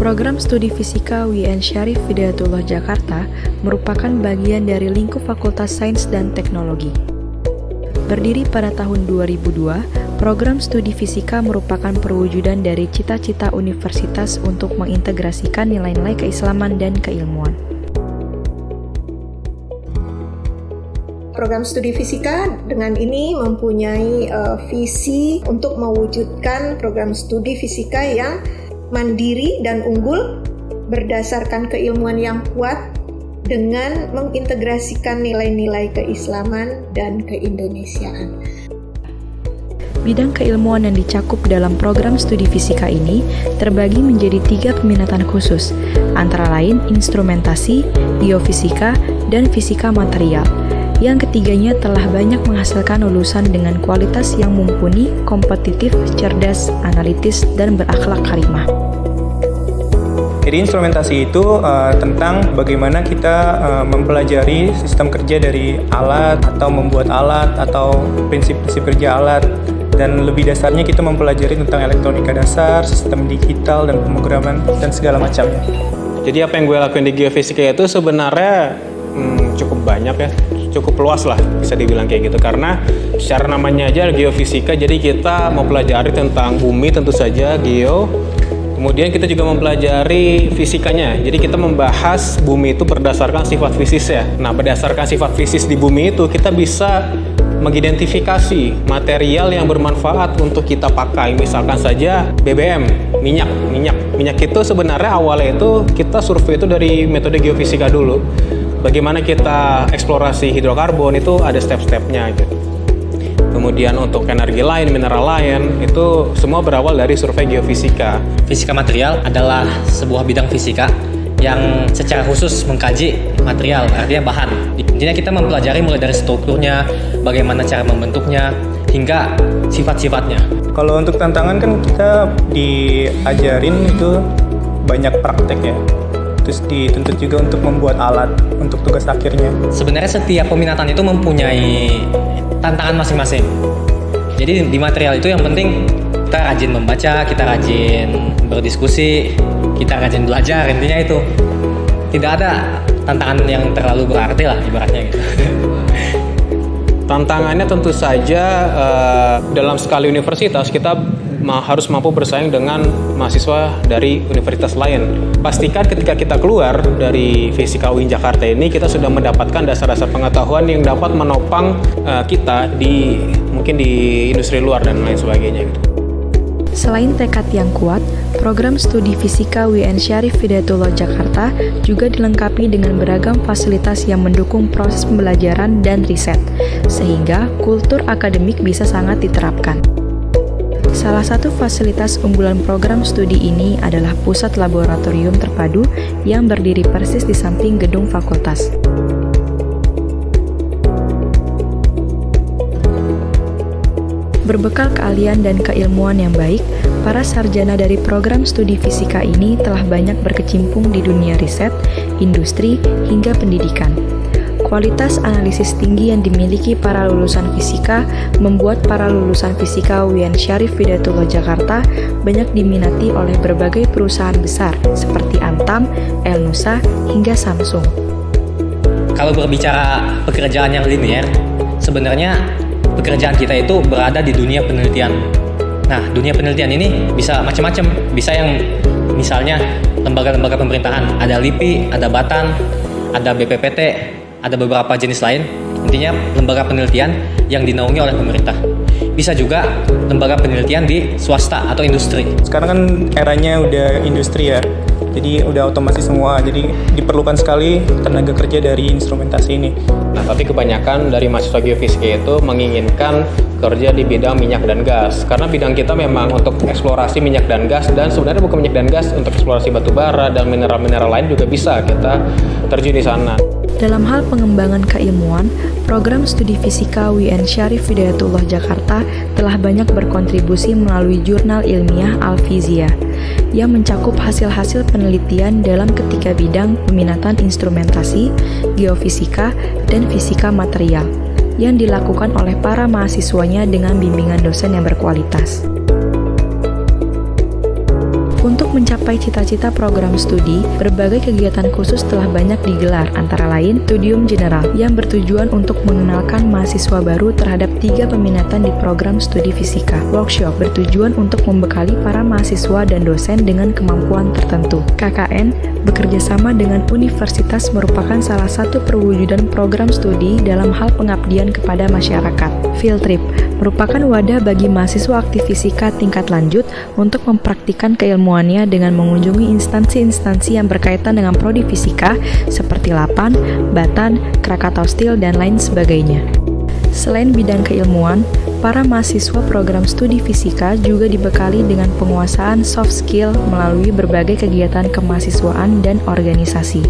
Program Studi Fisika UIN Syarif Hidayatullah Jakarta merupakan bagian dari lingkup Fakultas Sains dan Teknologi. Berdiri pada tahun 2002, program studi fisika merupakan perwujudan dari cita-cita universitas untuk mengintegrasikan nilai-nilai keislaman dan keilmuan. Program studi fisika dengan ini mempunyai visi untuk mewujudkan program studi fisika yang mandiri dan unggul berdasarkan keilmuan yang kuat dengan mengintegrasikan nilai-nilai keislaman dan keindonesiaan. Bidang keilmuan yang dicakup dalam program studi fisika ini terbagi menjadi 3 peminatan khusus, antara lain instrumentasi, geofisika, dan fisika material. Yang ketiganya telah banyak menghasilkan lulusan dengan kualitas yang mumpuni, kompetitif, cerdas, analitis, dan berakhlak karimah. Jadi instrumentasi itu tentang bagaimana kita mempelajari sistem kerja dari alat atau membuat alat atau prinsip-prinsip kerja alat, dan lebih dasarnya kita mempelajari tentang elektronika dasar, sistem digital dan pemrograman dan segala macamnya. Jadi apa yang gue lakuin di geofisika itu sebenarnya cukup banyak ya, cukup luas lah bisa dibilang kayak gitu, karena secara namanya aja geofisika, jadi kita mempelajari tentang bumi tentu saja, geo. Kemudian kita juga mempelajari fisikanya, jadi kita membahas bumi itu berdasarkan sifat fisisnya. Nah, berdasarkan sifat fisis di bumi itu kita bisa mengidentifikasi material yang bermanfaat untuk kita pakai. Misalkan saja BBM, minyak itu sebenarnya awalnya itu kita survei itu dari metode geofisika dulu. Bagaimana kita eksplorasi hidrokarbon itu ada step-stepnya gitu. Kemudian untuk energi lain, mineral lain, itu semua berawal dari survei geofisika. Fisika material adalah sebuah bidang fisika yang secara khusus mengkaji material, artinya bahan. Intinya kita mempelajari mulai dari strukturnya, bagaimana cara membentuknya, hingga sifat-sifatnya. Kalau untuk tantangan kan kita diajarin itu banyak praktek ya. Terus dituntut juga untuk membuat alat untuk tugas akhirnya. Sebenarnya setiap peminatan itu mempunyai tantangan masing-masing. Jadi di material itu yang penting kita rajin membaca, kita rajin berdiskusi, kita rajin belajar, intinya itu. Tidak ada tantangan yang terlalu berarti lah ibaratnya gitu. Tantangannya tentu saja dalam skala universitas kita harus mampu bersaing dengan mahasiswa dari universitas lain. Pastikan ketika kita keluar dari Fisika UIN Jakarta ini, kita sudah mendapatkan dasar-dasar pengetahuan yang dapat menopang kita mungkin di industri luar dan lain sebagainya gitu. Selain tekad yang kuat, program studi fisika UIN Syarif Hidayatullah Jakarta juga dilengkapi dengan beragam fasilitas yang mendukung proses pembelajaran dan riset, sehingga kultur akademik bisa sangat diterapkan. Salah satu fasilitas unggulan program studi ini adalah pusat laboratorium terpadu yang berdiri persis di samping gedung fakultas. Berbekal keahlian dan keilmuan yang baik, para sarjana dari program studi fisika ini telah banyak berkecimpung di dunia riset, industri, hingga pendidikan. Kualitas analisis tinggi yang dimiliki para lulusan fisika membuat para lulusan fisika UIN Syarif Hidayatullah Jakarta banyak diminati oleh berbagai perusahaan besar seperti Antam, Elnusa, hingga Samsung. Kalau berbicara pekerjaan yang linear, sebenarnya pekerjaan kita itu berada di dunia penelitian. Nah, dunia penelitian ini bisa macam-macam. Bisa yang misalnya lembaga-lembaga pemerintahan, ada LIPI, ada Batan, ada BPPT, ada beberapa jenis lain. Intinya lembaga penelitian yang dinaungi oleh pemerintah. Bisa juga lembaga penelitian di swasta atau industri. Sekarang kan eranya udah industri ya, jadi udah otomasi semua. Jadi diperlukan sekali tenaga kerja dari instrumentasi ini. Nah, tapi kebanyakan dari mahasiswa geofisika itu menginginkan kerja di bidang minyak dan gas, karena bidang kita memang untuk eksplorasi minyak dan gas, dan sebenarnya bukan minyak dan gas, untuk eksplorasi batu bara dan mineral-mineral lain juga bisa kita terjun di sana. Dalam hal pengembangan keilmuan, program studi fisika UIN Syarif Hidayatullah Jakarta telah banyak berkontribusi melalui jurnal ilmiah Al-Fizia yang mencakup hasil-hasil penelitian dalam ketiga bidang peminatan instrumentasi, geofisika, dan fisika material yang dilakukan oleh para mahasiswanya dengan bimbingan dosen yang berkualitas. Untuk mencapai cita-cita program studi, berbagai kegiatan khusus telah banyak digelar, antara lain Studium General yang bertujuan untuk mengenalkan mahasiswa baru terhadap 3 peminatan di program studi fisika. Workshop bertujuan untuk membekali para mahasiswa dan dosen dengan kemampuan tertentu. KKN bekerja sama dengan universitas merupakan salah satu perwujudan program studi dalam hal pengabdian kepada masyarakat. Field trip merupakan wadah bagi mahasiswa aktif fisika tingkat lanjut untuk mempraktikkan keilmuannya dengan mengunjungi instansi-instansi yang berkaitan dengan prodi fisika seperti LAPAN, Batan, Krakatau Steel, dan lain sebagainya. Selain bidang keilmuan, para mahasiswa program studi fisika juga dibekali dengan penguasaan soft skill melalui berbagai kegiatan kemahasiswaan dan organisasi.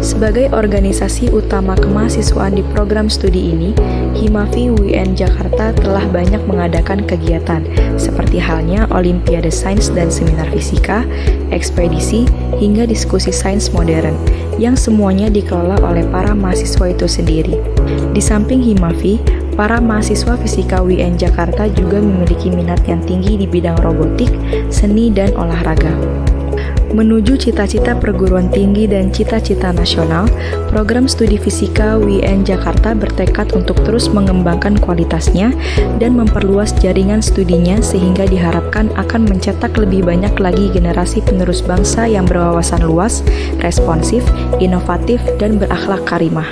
Sebagai organisasi utama kemahasiswaan di program studi ini, Himavi UIN Jakarta telah banyak mengadakan kegiatan, seperti halnya Olimpiade Sains dan Seminar Fisika, ekspedisi, hingga diskusi sains modern, yang semuanya dikelola oleh para mahasiswa itu sendiri. Di samping Himavi, para mahasiswa fisika UIN Jakarta juga memiliki minat yang tinggi di bidang robotik, seni, dan olahraga. Menuju cita-cita perguruan tinggi dan cita-cita nasional, program studi fisika UIN Jakarta bertekad untuk terus mengembangkan kualitasnya dan memperluas jaringan studinya sehingga diharapkan akan mencetak lebih banyak lagi generasi penerus bangsa yang berwawasan luas, responsif, inovatif, dan berakhlak karimah.